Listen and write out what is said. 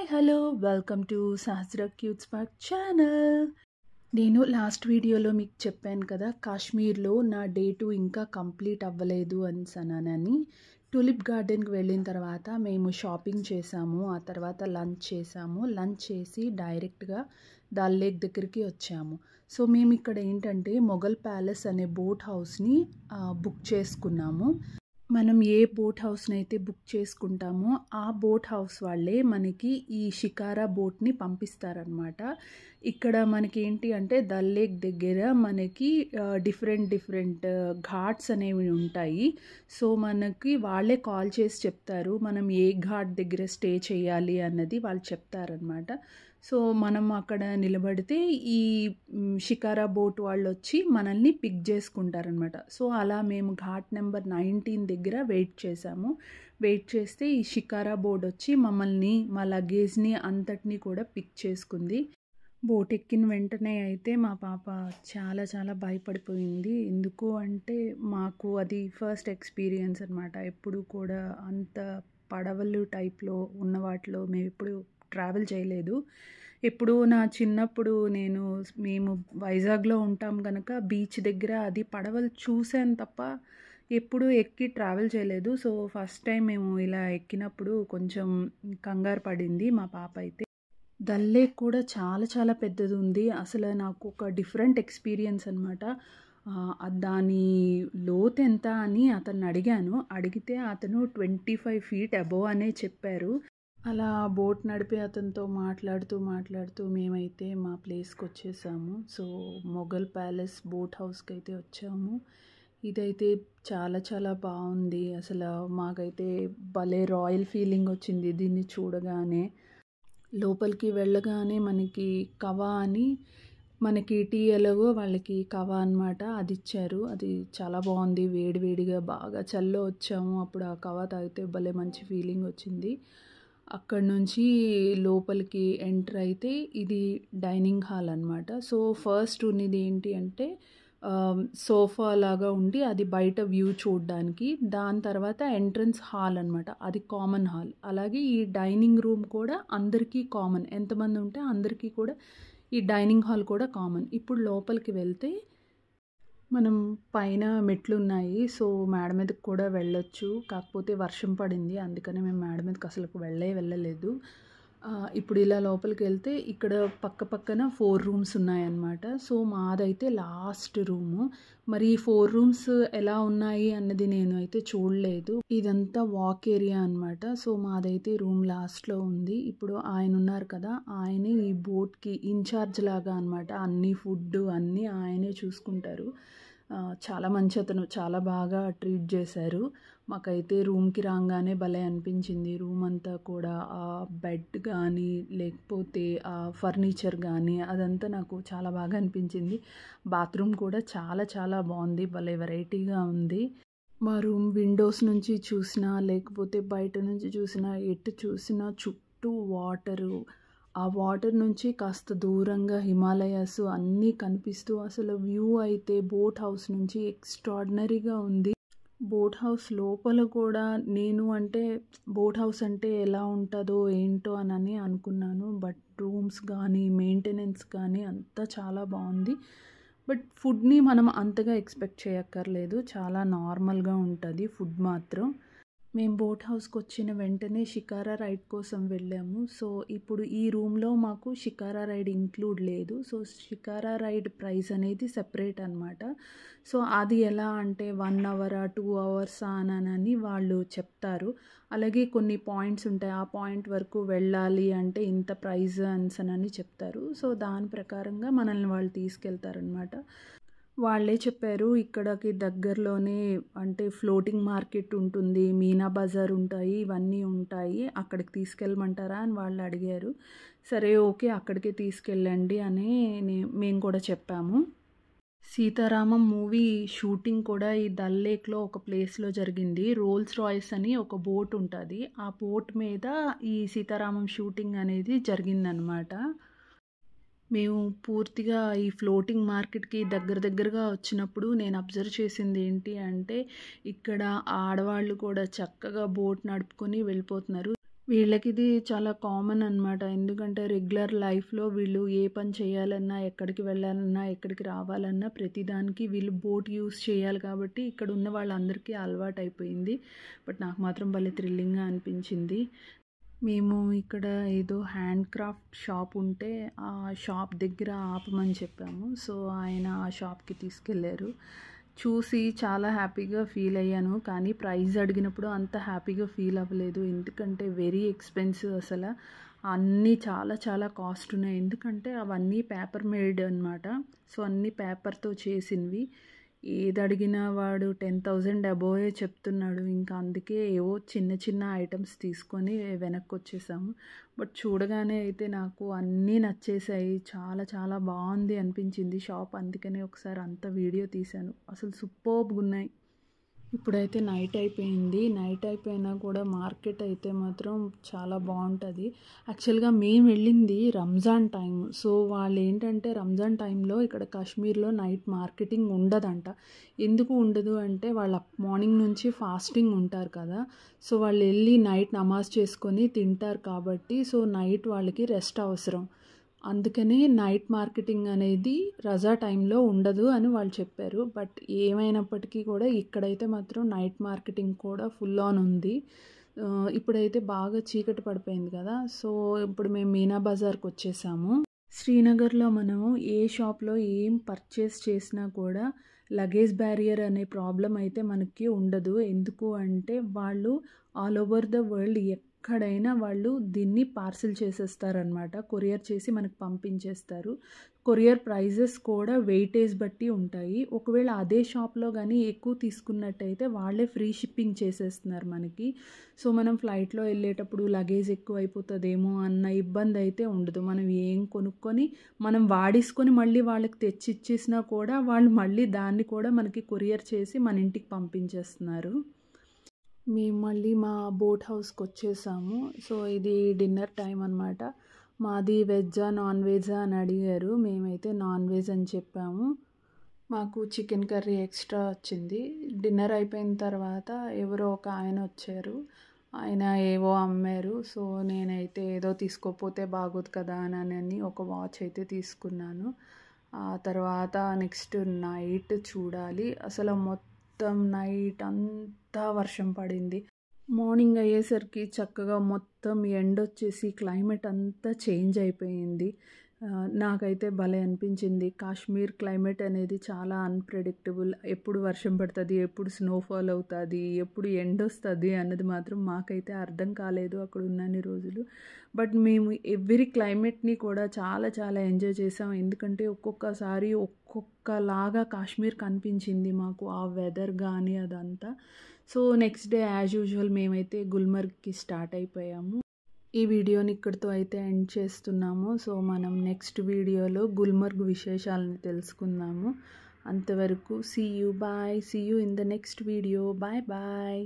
Hi hello welcome to Sahasra cute spark channel. నేను last వీడియోలో మీకు చెప్పాను కదా, కాశ్మీర్లో నా డే 2 ఇంకా కంప్లీట్ అవ్వలేదు అని. టూలిప్ గార్డెన్కి వెళ్ళిన తర్వాత మేము షాపింగ్ చేసాము, ఆ తర్వాత లంచ్ చేసాము. లంచ్ చేసి డైరెక్ట్గా దాల్ లేక్ దగ్గరికి వచ్చాము. సో మేము ఇక్కడ ఏంటంటే మొఘల్ ప్యాలెస్ అనే బోట్ హౌస్ని బుక్ చేసుకున్నాము. మనం ఏ బోట్ హౌస్ని అయితే బుక్ చేసుకుంటామో ఆ బోట్ హౌస్ వాళ్ళే మనకి ఈ షికారా బోట్ని పంపిస్తారనమాట. ఇక్కడ మనకి ఏంటి అంటే దల్ లేక్ దగ్గర మనకి డిఫరెంట్ ఘాట్స్ అనేవి ఉంటాయి. సో మనకి వాళ్ళే కాల్ చేసి చెప్తారు మనం ఏ ఘాట్ దగ్గర స్టే చేయాలి అన్నది వాళ్ళు చెప్తారనమాట. సో మనం అక్కడ నిలబడితే ఈ షికారా బోట్ వాళ్ళు వచ్చి మనల్ని పిక్ చేసుకుంటారనమాట. సో అలా మేము ఘాట్ నెంబర్ 19 దగ్గర వెయిట్ చేసాము. వెయిట్ చేస్తే ఈ షికారా బోట్ వచ్చి మమ్మల్ని మా లగేజ్ని అంతటినీ కూడా పిక్ చేసుకుంది. బోట్ ఎక్కిన వెంటనే అయితే మా పాప చాలా భయపడిపోయింది. ఎందుకు అంటే మాకు అది ఫస్ట్ ఎక్స్పీరియన్స్ అనమాట. ఎప్పుడు కూడా అంత పడవలు టైప్లో ఉన్న వాటిలో మేము ఎప్పుడు ట్రావెల్ చేయలేదు. ఎప్పుడు నా చిన్నప్పుడు మేము వైజాగ్లో ఉంటాం కనుక బీచ్ దగ్గర అది పడవలు చూసాను తప్ప ఎప్పుడు ఎక్కి ట్రావెల్ చేయలేదు. సో ఫస్ట్ టైం మేము ఇలా ఎక్కినప్పుడు కొంచెం కంగారు పడింది మా పాప అయితే. దల్ లేక్ కూడా చాలా పెద్దది ఉంది. అసలు నాకు ఒక డిఫరెంట్ ఎక్స్పీరియన్స్ అనమాట. దాని లోతు ఎంత అని అతన్ని అడిగితే అతను 25 feet అబోవ్ అనే చెప్పారు. అలా బోట్ నడిపే అతనితో మాట్లాడుతూ మేమైతే మా ప్లేస్కి వచ్చేసాము. సో మొఘల్ ప్యాలెస్ బోట్ హౌస్కి అయితే వచ్చాము. ఇదైతే చాలా బాగుంది. అసలు మాకైతే భలే రాయల్ ఫీలింగ్ వచ్చింది దీన్ని చూడగానే. లోపలికి వెళ్ళగానే మనకి కవా అని మనకి టీ ఎలాగో వాళ్ళకి కవా అనమాట, అది ఇచ్చారు. అది చాలా బాగుంది. వేడిగా బాగా చల్లో వచ్చాము. అప్పుడు ఆ కవా తాగితే భలే మంచి ఫీలింగ్ వచ్చింది. అక్కడి నుంచి లోపలికి ఎంటర్ అయితే ఇది డైనింగ్ హాల్ అనమాట. సో ఫస్ట్ ఉన్నది ఏంటి అంటే సోఫా లాగా ఉండి అది బయట వ్యూ చూడడానికి. దాని తర్వాత ఎంట్రన్స్ హాల్ అనమాట, అది కామన్ హాల్. అలాగే ఈ డైనింగ్ రూమ్ కూడా అందరికీ కామన్, ఎంతమంది ఉంటే అందరికీ కూడా ఈ డైనింగ్ హాల్ కూడా కామన్. ఇప్పుడు లోపలికి వెళ్తే మనం పైన మెట్లు ఉన్నాయి. సో మేడ మీదకి కూడా వెళ్ళొచ్చు. కాకపోతే వర్షం పడింది, అందుకని మేము మేడ మీదకి అసలు వెళ్ళలేదు. ఇప్పుడు ఇలా లోపలికి వెళ్తే ఇక్కడ పక్కన 4 rooms ఉన్నాయన్నమాట. సో మాదైతే లాస్ట్ రూము. మరి 4 rooms ఎలా ఉన్నాయి అన్నది నేను అయితే చూడలేదు. ఇదంతా వాక్ ఏరియా అనమాట. సో మాదైతే రూమ్ లాస్ట్లో ఉంది. ఇప్పుడు ఆయన ఉన్నారు కదా, ఆయనే ఈ బోట్కి ఇన్ఛార్జ్ లాగా అనమాట. అన్ని ఫుడ్ అన్నీ ఆయనే చూసుకుంటారు. చాలా మంచి అతను, చాలా బాగా ట్రీట్ చేశారు. మాకైతే రూమ్కి రాగానే భలే అనిపించింది. రూమ్ అంతా కూడా ఆ బెడ్ కానీ లేకపోతే ఆ ఫర్నిచర్ కానీ అదంతా నాకు చాలా బాగా అనిపించింది. బాత్రూమ్ కూడా చాలా బాగుంది, భలే వెరైటీగా ఉంది. మా రూమ్ విండోస్ నుంచి చూసినా లేకపోతే బయట నుంచి చూసినా ఎటు చూసినా చుట్టూ వాటరు. ఆ వాటర్ నుంచి కాస్త దూరంగా హిమాలయాస్ అన్నీ కనిపిస్తూ అసలు వ్యూ అయితే బోట్ హౌస్ నుంచి ఎక్స్ట్రాడినరీగా ఉంది. బోట్ హౌస్ లోపల కూడా బోట్ హౌస్ అంటే ఎలా ఉంటుందో ఏంటో అని అనుకున్నాను. బట్ రూమ్స్ కానీ మెయింటెనెన్స్ కానీ అంతా చాలా బాగుంది. బట్ ఫుడ్ని మనం అంతగా ఎక్స్పెక్ట్ చేయక్కర్లేదు, చాలా నార్మల్గా ఉంటుంది ఫుడ్ మాత్రం. మేము బోట్ హౌస్కి వచ్చిన వెంటనే షికారా రైడ్ కోసం వెళ్ళాము. సో ఇప్పుడు ఈ రూమ్లో మాకు షికారా రైడ్ ఇంక్లూడ్ లేదు. సో షికారా రైడ్ ప్రైస్ అనేది సెపరేట్ అనమాట. సో అది ఎలా అంటే 1 hour 2 hours అని వాళ్ళు చెప్తారు. అలాగే కొన్ని పాయింట్స్ ఉంటాయి, ఆ పాయింట్ వరకు వెళ్ళాలి అంటే ఇంత ప్రైజ్ అని చెప్తారు. సో దాని ప్రకారంగా మనల్ని వాళ్ళు తీసుకెళ్తారనమాట. వాళ్ళే చెప్పారు ఇక్కడికి దగ్గరలోనే అంటే ఫ్లోటింగ్ మార్కెట్ ఉంటుంది, మీనా బజార్ ఉంటాయి, ఇవన్నీ ఉంటాయి, అక్కడికి తీసుకెళ్ళమంటారా అని వాళ్ళు అడిగారు. సరే ఓకే అక్కడికే తీసుకెళ్ళండి అని మేము కూడా చెప్పాము. సీతారామం మూవీ షూటింగ్ కూడా ఈ దల్ లేక్లో ఒక ప్లేస్లో జరిగింది. రోల్స్ రాయ్స్ అని ఒక బోట్ ఉంటుంది, ఆ బోట్ మీద ఈ సీతారామం షూటింగ్ అనేది జరిగిందనమాట. మేము పూర్తిగా ఈ ఫ్లోటింగ్ మార్కెట్కి దగ్గరగా వచ్చినప్పుడు నేను అబ్జర్వ్ చేసింది ఏంటి అంటే ఇక్కడ ఆడవాళ్ళు కూడా చక్కగా బోట్ నడుపుకొని వెళ్ళిపోతున్నారు. వీళ్ళకి ఇది చాలా కామన్ అనమాట. ఎందుకంటే రెగ్యులర్ లైఫ్‌లో వీళ్ళు ఏ పని చేయాలన్నా, ఎక్కడికి వెళ్ళాలన్నా, ఎక్కడికి రావాలన్నా ప్రతిదానికి వీళ్ళు బోట్ యూజ్ చేయాలి కాబట్టి ఇక్కడ ఉన్న వాళ్ళందరికీ అలవాటైపోయింది. బట్ నాకు మాత్రం భలే థ్రిల్లింగ్‌గా అనిపించింది. మేము ఇక్కడ ఏదో హ్యాండ్ క్రాఫ్ట్ షాప్ ఉంటే ఆ షాప్ దగ్గర ఆపమని చెప్పాము. సో ఆయన ఆ షాప్‌కి తీసుకెళ్లారు. చూసి చాలా హ్యాపీగా ఫీల్ అయ్యాను. కానీ ప్రైస్ అడిగినప్పుడు అంత హ్యాపీగా ఫీల్ అవ్వలేదు. ఎందుకంటే వెరీ ఎక్స్‌పెన్సివ్ అసల. అన్నీ చాలా చాలా కాస్ట్ ఉన్నాయి. ఎందుకంటే అవన్నీ పేపర్ మేడ్ అనమాట. సో అన్నీ పేపర్‌తో చేసినవి. ఏది అడిగినా వాడు 10,000 అబోవే చెప్తున్నాడు. ఇంకా అందుకే ఏవో చిన్న చిన్న ఐటమ్స్ తీసుకొని వెనక్కొచ్చేసాము. బట్ చూడగానే అయితే నాకు అన్నీ నచ్చేసాయి. చాలా చాలా బాగుంది అనిపించింది షాప్. అందుకనే ఒకసారి అంతా వీడియో తీశాను. అసలు సూపర్బ్‌గున్నాయి. ఇప్పుడైతే నైట్ అయిపోయింది. నైట్ అయిపోయినా కూడా మార్కెట్ అయితే మాత్రం చాలా బాగుంటుంది. యాక్చువల్గా మేము వెళ్ళింది రంజాన్ టైం. సో వాళ్ళు ఏంటంటే రంజాన్ టైంలో ఇక్కడ కాశ్మీర్లో నైట్ మార్కెటింగ్ ఉండదంట. ఎందుకు ఉండదు అంటే వాళ్ళ మార్నింగ్ నుంచి ఫాస్టింగ్ ఉంటారు కదా. సో వాళ్ళు వెళ్ళి నైట్ నమాజ్ చేసుకొని తింటారు కాబట్టి సో నైట్ వాళ్ళకి రెస్ట్ అవసరం. అందుకని నైట్ మార్కెటింగ్ అనేది రజా టైంలో ఉండదు అని వాళ్ళు చెప్పారు. బట్ ఏమైనప్పటికీ కూడా ఇక్కడైతే మాత్రం నైట్ మార్కెటింగ్ కూడా ఫుల్ ఆన్ ఉంది. ఇప్పుడైతే బాగా చీకటి పడిపోయింది కదా. సో ఇప్పుడు మేము మీనా బజార్కి వచ్చేసాము. శ్రీనగర్లో మనము ఏ షాప్లో ఏం పర్చేస్ చేసినా కూడా లగేజ్ బ్యారియర్ అనే ప్రాబ్లం అయితే మనకి ఉండదు. ఎందుకు అంటే వాళ్ళు ఆల్ ఓవర్ ద వరల్డ్ ఎక్కడైనా వాళ్ళు దీన్ని పార్సిల్ చేసేస్తారనమాట. కొరియర్ చేసి మనకు పంపించేస్తారు. కొరియర్ ప్రైజెస్ కూడా వెయిటేజ్ బట్టి ఉంటాయి. ఒకవేళ అదే షాప్లో కానీ ఎక్కువ తీసుకున్నట్టయితే వాళ్ళే ఫ్రీ షిప్పింగ్ చేసేస్తున్నారు మనకి. సో మనం ఫ్లైట్లో వెళ్ళేటప్పుడు లగేజ్ ఎక్కువ అయిపోతుందేమో అన్న ఇబ్బంది అయితే ఉండదు. మనం ఏం కొనుక్కొని మనం వాడేసుకొని మళ్ళీ వాళ్ళకి తెచ్చి ఇచ్చేసినా కూడా వాళ్ళు మళ్ళీ దాన్ని కూడా మనకి కొరియర్ చేసి మన ఇంటికి పంపించేస్తున్నారు. మేము మళ్ళీ మా బోట్ హౌస్కి వచ్చేసాము. సో ఇది డిన్నర్ టైం అనమాట. మాది వెజ్జా నాన్ వెజ్జా అని అడిగారు. మేమైతే నాన్ వెజ్ అని చెప్పాము. మాకు చికెన్ కర్రీ ఎక్స్ట్రా వచ్చింది. డిన్నర్ అయిపోయిన తర్వాత ఎవరో ఒక ఆయన వచ్చారు. ఆయన ఏవో అమ్మారు. సో నేనైతే ఏదో తీసుకోపోతే బాగోదు కదా అని ఒక వాచ్ అయితే తీసుకున్నాను. ఆ తర్వాత నెక్స్ట్ నైట్ చూడాలి. అసలు మొత్తం నైట్ అంతా వర్షం పడింది. మార్నింగ్ అయ్యేసరికి చక్కగా మొత్తం ఎండొచ్చేసి క్లైమేట్ అంతా చేంజ్ అయిపోయింది. నాకైతే భలే అనిపించింది. కాశ్మీర్ క్లైమేట్ అనేది చాలా అన్‌ప్రెడిక్టబుల్. ఎప్పుడు వర్షం పడుతుంది, ఎప్పుడు స్నోఫాల్ అవుతుంది, ఎప్పుడు ఎండొస్తుంది అన్నది మాత్రం మాకైతే అర్థం కాలేదు అక్కడ ఉన్నన్ని రోజులు. బట్ మేము ఎవ్రీ క్లైమేట్ని కూడా చాలా చాలా ఎంజాయ్ చేసాం. ఎందుకంటే ఒక్కొక్కసారి ఒక్కొక్కలాగా కాశ్మీర్ కనిపించింది మాకు. ఆ వెదర్ కానీ అదంతా. So next day as usual మేమైతే గుల్మర్గ్కి స్టార్ట్ అయిపోయాము. ఈ వీడియోని ఇక్కడితో అయితే ఎండ్ చేస్తున్నాము. సో మనం నెక్స్ట్ వీడియోలో గుల్మర్గ్ విశేషాలను తెలుసుకుందాము. అంతవరకు see you in the next video. Bye bye.